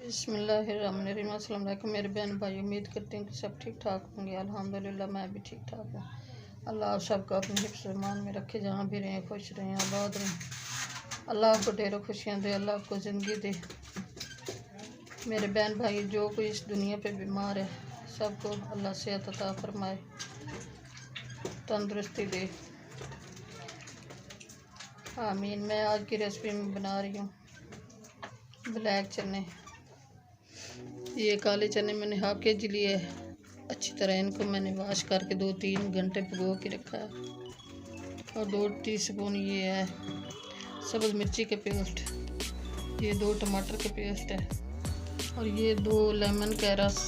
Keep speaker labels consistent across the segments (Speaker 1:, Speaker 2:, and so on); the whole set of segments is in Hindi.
Speaker 1: बिस्मिल्लाहिर्रहमानिर्रहीम। अस्सलाम वालेकुम मेरे बहन भाई, उम्मीद करती हूँ कि सब ठीक ठाक होंगे। अल्हम्दुलिल्लाह मैं भी ठीक ठाक हूँ। अल्लाह आप सबको अपने हिफ्ज़ ईमान में रखे, जहाँ भी रहें खुश रहें, आबाद रहें। अल्लाह आपको ढेरों खुशियाँ दे, अल्लाह आपको ज़िंदगी दे। मेरे बहन भाई जो कोई इस दुनिया पे बीमार है, सबको अल्लाह सेहत अता फरमाए, तंदुरुस्ती दे, आमीन। मैं आज की रेसिपी में बना रही हूँ ब्लैक चने। ये काले चने मैंने हाफ के जी लिए है। अच्छी तरह इनको मैंने वॉश करके 2-3 घंटे भिगो के रखा है। और 2 टीस्पून ये है सब्ज़ मिर्ची के पेस्ट, ये 2 टमाटर के पेस्ट है, और ये 2 लेमन का रस,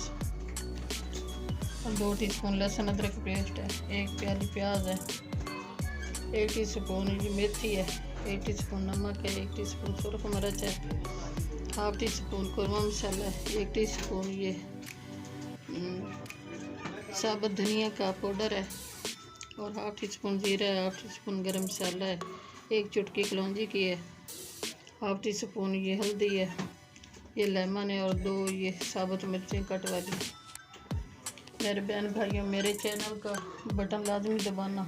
Speaker 1: और 2 टीस्पून लहसुन अदरक पेस्ट है, 1 प्याली प्याज है, 1 टीस्पून ये मेथी है, 1 टीस्पून नमक है, 1 टीस्पून सुरख मिर्च है, हाफ टी स्पून कौरमा मसाला है, 1 टीस्पून ये साबुत धनिया का पाउडर है, और हाफ टी स्पून जीरा है, हाफ टी स्पून गरम मसाला है, 1 चुटकी कलौंजी की है, हाफ टी स्पून ये हल्दी है, ये लेमन है, और 2 ये साबुत मिर्चें कट वाली। मेरे बहन भाइयों, मेरे चैनल का बटन लाजमी दबाना,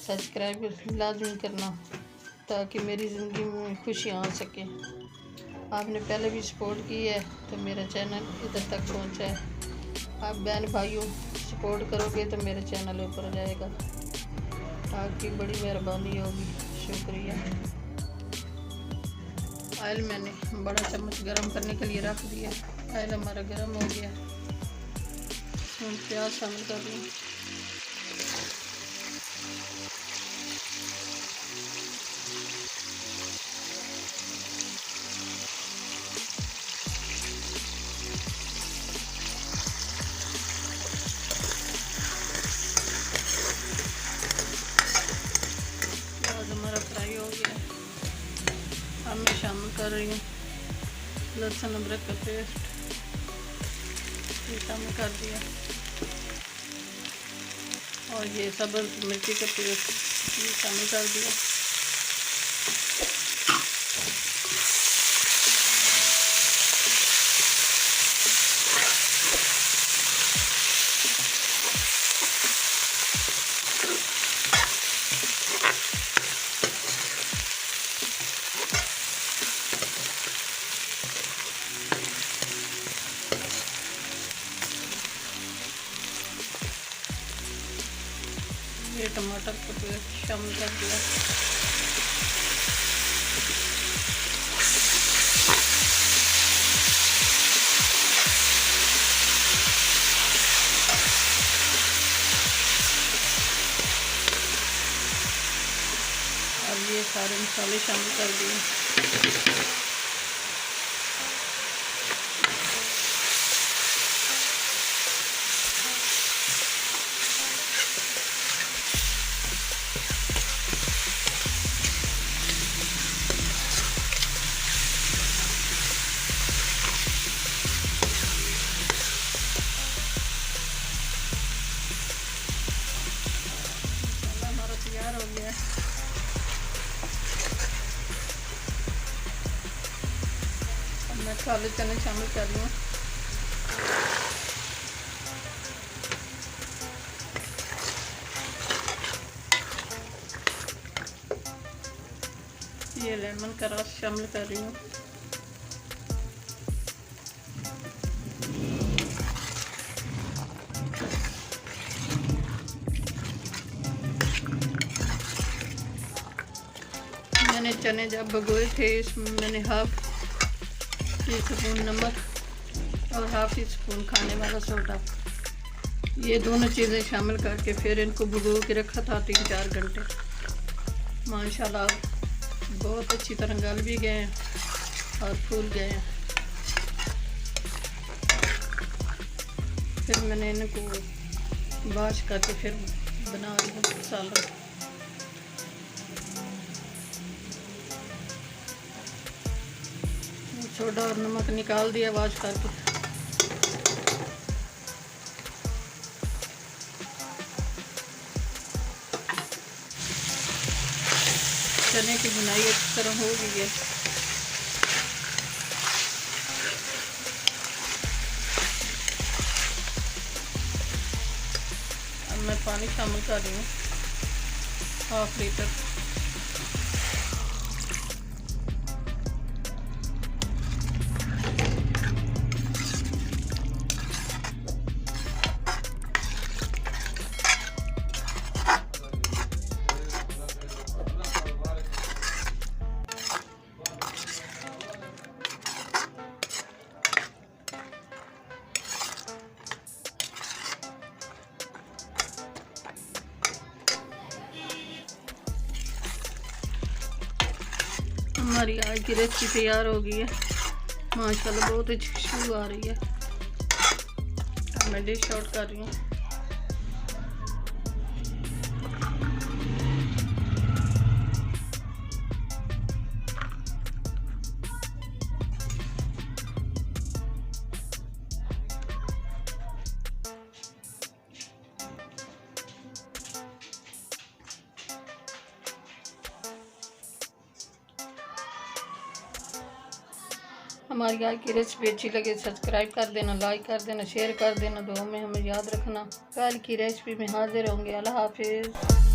Speaker 1: सब्सक्राइब लाजमी करना, ताकि मेरी ज़िंदगी में खुशियाँ आ सकें। आपने पहले भी सपोर्ट की है तो मेरा चैनल इधर तक पहुंचा है। आप बहन भाइयों सपोर्ट करोगे तो मेरा चैनल ऊपर जाएगा। आपकी बड़ी मेहरबानी होगी, शुक्रिया। ऑयल मैंने बड़ा चम्मच गरम करने के लिए रख दिया। ऑयल हमारा गरम हो गया। हम प्याज शामिल कर लें। हमारा फ्राई हो गया। अब मैं शामिल कर रही हूँ लहसुन अदरक का पेस्ट, ये शामिल कर दिया, और ये सब्ज़ मिर्ची का पेस्ट ये शामिल कर दिया। ये टमाटर का पेस्ट शामिल कर दिया। और ये सारे मसाले शामिल कर दिए। तैयार हो गया। अब मैं काले चने शामिल कर लूँ। ये लेमन का रस शामिल कर रही हूँ। मैंने चने जब भगोए थे, इसमें मैंने हाफ टी स्पून नमक और हाफ टी स्पून खाने वाला सोडा, ये दोनों चीज़ें शामिल करके फिर इनको भगो के रखा था 3-4 घंटे। माशाल्लाह बहुत अच्छी तरह गल भी गए हैं और फूल गए हैं। फिर मैंने इनको वॉश करके फिर बना लिया सालन। सोडा और नमक निकाल दिया वॉश करके। चने की बुनाई अच्छी तरह हो गई है। पानी शामिल कर रही हूँ, 1/2 लीटर। हमारी आज की रेसिपी तैयार हो गई है माशाल्लाह, बहुत अच्छी खुशबू आ रही है। मैं डिश आउट कर रही हूँ। हमारी आज की रेसिपी अच्छी लगे सब्सक्राइब कर देना, लाइक कर देना, शेयर कर देना। दुआ में हमें याद रखना। कल की रेसिपी में हाजिर होंगे। अल्लाह हाफिज़।